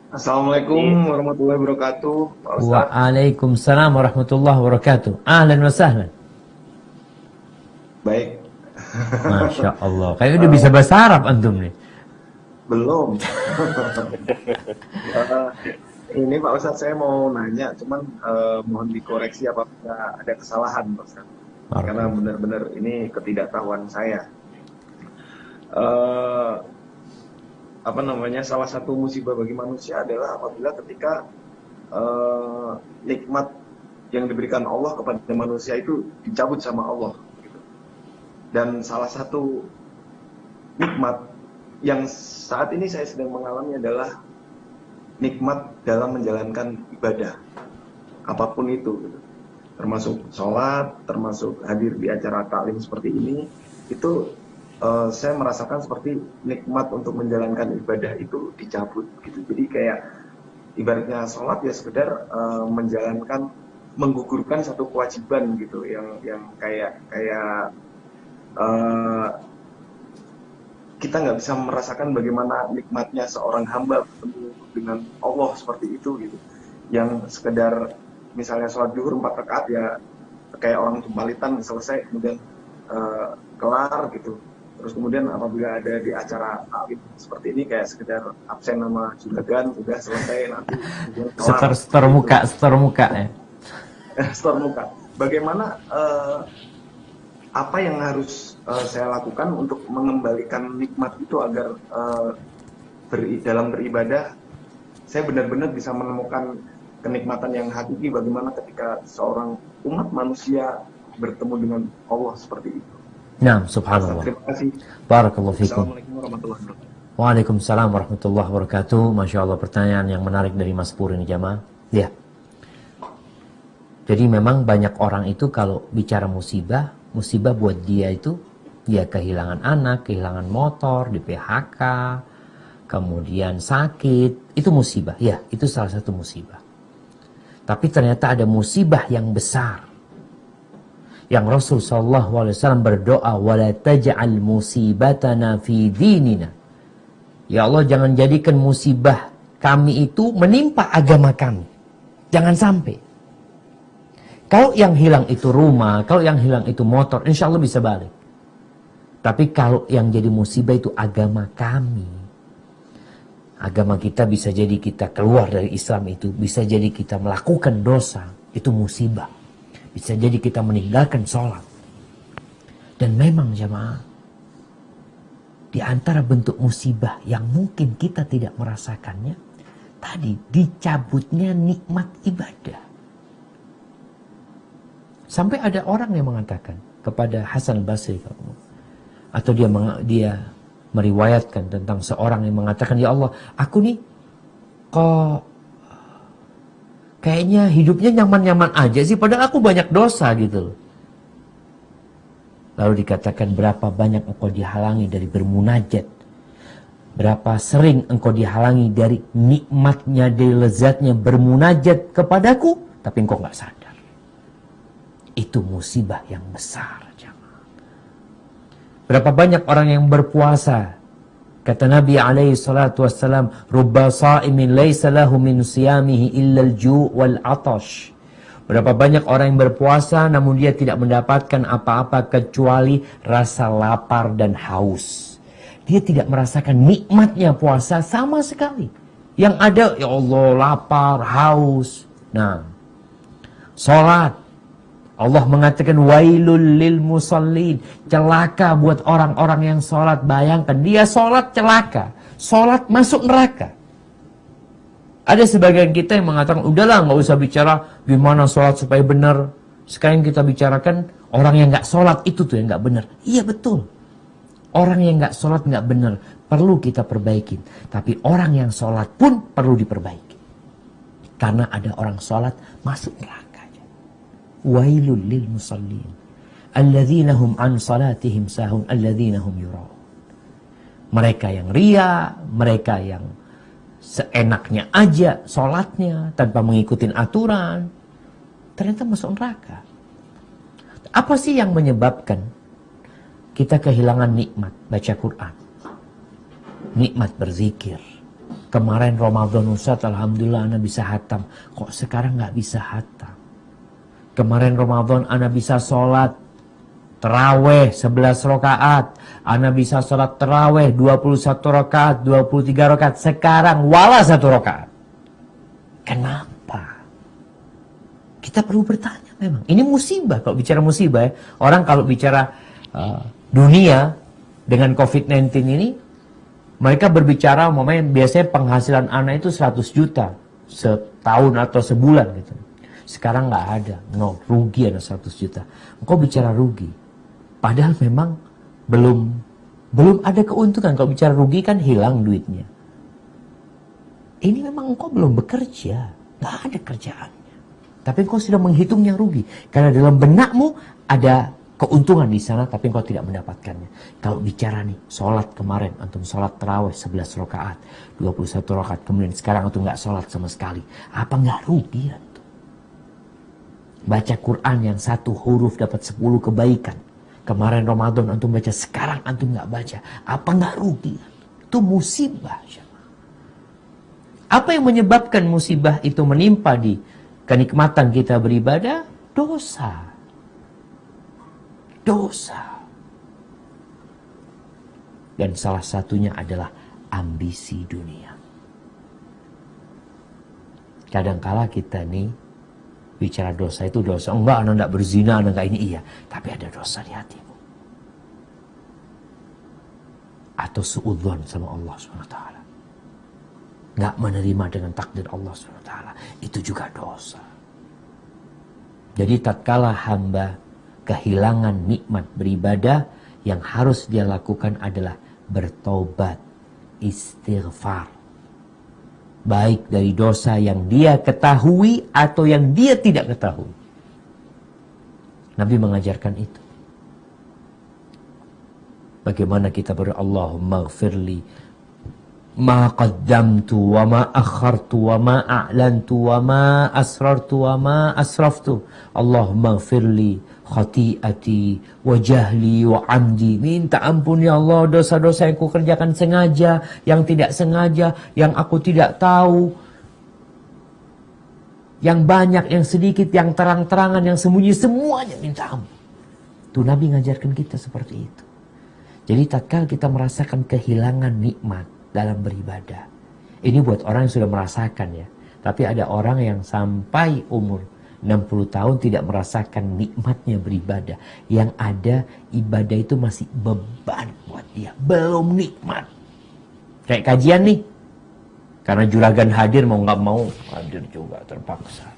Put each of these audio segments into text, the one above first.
Assalamualaikum Ini warahmatullahi wabarakatuh, Pak Ustadz. Waalaikumsalam warahmatullahi wabarakatuh. Ahlan wa sahlan. Baik. Masya Allah. Kayaknya udah bisa Eh, bahasa Arab antum nih. belum. Eh, ini Pak Ustadz saya mau nanya, cuman mohon dikoreksi apabila ada kesalahan, Pak Ustadz. Karena Barakallah. benar-benar ini ketidaktahuan saya. Eh, apa namanya? Salah satu musibah bagi manusia adalah apabila ketika eh, nikmat yang diberikan Allah kepada manusia itu dicabut sama Allah. Dan salah satu nikmat yang saat ini saya sedang mengalami adalah nikmat dalam menjalankan ibadah apapun itu gitu. Termasuk sholat, termasuk hadir di acara taklim seperti ini, itu saya merasakan seperti nikmat untuk menjalankan ibadah itu dicabut gitu. Jadi kayak ibaratnya sholat ya sekedar menjalankan, menggugurkan satu kewajiban gitu yang kayak kayak eh, kita nggak bisa merasakan bagaimana nikmatnya seorang hamba bertemu dengan Allah seperti itu gitu. Yang sekedar misalnya sholat zuhur 4 rakaat ya kayak orang jumpalitan selesai kemudian kelar gitu. Terus kemudian apabila ada di acara taklim seperti ini kayak sekedar absen nama juragan udah selesai nanti kemudian kelar Setor seperti itu. muka, setor muka ya. Store muka. Bagaimana apa yang harus saya lakukan untuk mengembalikan nikmat itu agar dalam beribadah saya benar-benar bisa menemukan kenikmatan yang hakiki bagaimana ketika seorang umat manusia bertemu dengan Allah seperti itu. Nah, Pak Ustaz, subhanallah. terima kasih. Barakallahu fikum. Assalamualaikum warahmatullahi wabarakatuh. Waalaikumsalam warahmatullahi wabarakatuh. Masya Allah, pertanyaan yang menarik dari Mas Pur ini jamaah. Ya. Jadi memang banyak orang itu kalau bicara musibah, musibah buat dia itu ya kehilangan anak, kehilangan motor, di PHK, kemudian sakit, itu musibah. Ya, itu salah satu musibah. Tapi ternyata ada musibah yang besar. Yang Rasul SAW berdoa, وَلَا تَجْعَلْ مُصِيبَتَنَا فِي دِينِنَا. Ya Allah, jangan jadikan musibah kami itu menimpa agama kami. Jangan sampai. Kalau yang hilang itu rumah, kalau yang hilang itu motor, insya Allah bisa balik. Tapi kalau yang jadi musibah itu agama kami. Agama kita bisa jadi kita keluar dari Islam itu. Bisa jadi kita melakukan dosa. Itu musibah. Bisa jadi kita meninggalkan sholat. Dan memang jemaah, di antara bentuk musibah yang mungkin kita tidak merasakannya, tadi dicabutnya nikmat ibadah. Sampai ada orang yang mengatakan kepada Hasan Basri, atau dia meriwayatkan tentang seorang yang mengatakan, ya Allah, aku nih kok kayaknya hidupnya nyaman-nyaman aja sih, padahal aku banyak dosa gitu loh. Lalu dikatakan, berapa banyak engkau dihalangi dari bermunajat, berapa sering engkau dihalangi dari nikmatnya, dari lezatnya bermunajat kepadaku, tapi engkau gak sadar. Itu musibah yang besar. Berapa banyak orang yang berpuasa. Kata Nabi alaihi salatu wassalam, rubba sa'imin laysa lahu min siyamihi illa al-ju' wal 'atash. Berapa banyak orang yang berpuasa namun dia tidak mendapatkan apa-apa kecuali rasa lapar dan haus. Dia tidak merasakan nikmatnya puasa sama sekali. Yang ada, ya Allah, lapar, haus. Nah, sholat. Allah mengatakan wailul lil musallin, celaka buat orang-orang yang sholat. Bayangkan, dia sholat celaka, sholat masuk neraka. Ada sebagian kita yang mengatakan, udahlah nggak usah bicara gimana sholat supaya benar. Sekarang kita bicarakan orang yang nggak sholat itu tuh yang nggak benar. Iya betul, orang yang nggak sholat nggak benar, perlu kita perbaikin. Tapi orang yang sholat pun perlu diperbaiki, karena ada orang sholat masuk neraka. Wailul lil musallin alladzina hum an salatihim sahun alladzina hum yura'un. Mereka yang ria, mereka yang seenaknya aja sholatnya tanpa mengikuti aturan, ternyata masuk neraka. Apa sih yang menyebabkan kita kehilangan nikmat baca Quran, nikmat berzikir, Kemarin Ramadan Ustaz, alhamdulillah ana bisa hatam. Kok sekarang nggak bisa hatam? Kemarin Ramadan ana bisa sholat terawih 11 rakaat. Ana bisa sholat terawih 21 rakaat, 23 rakaat. Sekarang wala 1 rakaat. Kenapa? Kita perlu bertanya memang. Ini musibah kalau bicara musibah ya. Orang kalau bicara dunia dengan COVID-19 ini, mereka berbicara biasanya penghasilan anak itu 100 juta setahun atau sebulan gitu. Sekarang nggak ada, rugi ada 100 juta. Engkau bicara rugi. Padahal memang belum ada keuntungan. Kalau bicara rugi kan hilang duitnya. Ini memang engkau belum bekerja, nggak ada kerjaannya. Tapi engkau sudah menghitungnya rugi. Karena dalam benakmu ada keuntungan di sana, tapi engkau tidak mendapatkannya. Kalau bicara nih, sholat kemarin, antum sholat terawih 11 rakaat, 21 rakaat, kemudian sekarang antum nggak sholat sama sekali. Apa nggak rugi antum? Baca Quran yang 1 huruf dapat 10 kebaikan. Kemarin Ramadan antum baca, sekarang antum nggak baca. Apa nggak rugi? Itu musibah. Apa yang menyebabkan musibah itu menimpa di kenikmatan kita beribadah? Dosa. Dan salah satunya adalah ambisi dunia. Kadangkala kita nih bicara dosa itu dosa. Enggak, anak enggak berzina, anak enggak ini. Iya, tapi ada dosa di hatimu. Atau suudzon sama Allah SWT. Enggak menerima dengan takdir Allah SWT. Itu juga dosa. Jadi tatkala hamba kehilangan nikmat beribadah, yang harus dia lakukan adalah bertobat, istighfar. Baik dari dosa yang dia ketahui atau yang dia tidak ketahui. Nabi mengajarkan itu. Bagaimana kita berdoa, Allahumma gfirli ma qaddamtu wa ma akhartu wa ma a'lantu wa ma asrartu wa ma asraftu. Allahumma gfirli khati'ati wa jahli wa amdi. Minta ampun ya Allah dosa-dosa yang aku kerjakan sengaja, yang tidak sengaja, yang aku tidak tahu, yang banyak, yang sedikit, yang terang-terangan, yang sembunyi, semuanya minta ampun. Tuh Nabi ngajarkan kita seperti itu. Jadi tatkala kita merasakan kehilangan nikmat dalam beribadah, ini buat orang yang sudah merasakan ya. Tapi ada orang yang sampai umur 60 tahun tidak merasakan nikmatnya beribadah. Yang ada ibadah itu masih beban buat dia. Belum nikmat. Kayak kajian nih. Karena juragan hadir mau nggak mau hadir juga terpaksa.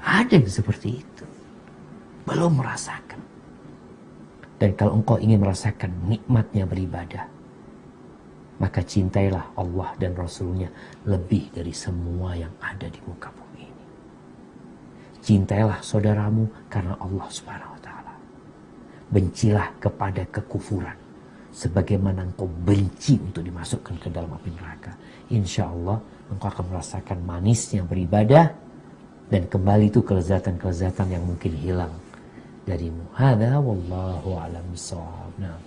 Ada yang seperti itu. Belum merasakan. Dan kalau engkau ingin merasakan nikmatnya beribadah, maka cintailah Allah dan Rasulnya lebih dari semua yang ada di muka bumi. Cintailah saudaramu karena Allah Subhanahu wa taala. Bencilah kepada kekufuran sebagaimana engkau benci untuk dimasukkan ke dalam api neraka. Insya Allah engkau akan merasakan manisnya beribadah dan kembali itu kelezatan-kelezatan yang mungkin hilang darimu. Hadza wallahu a'lam bishawab. Nah.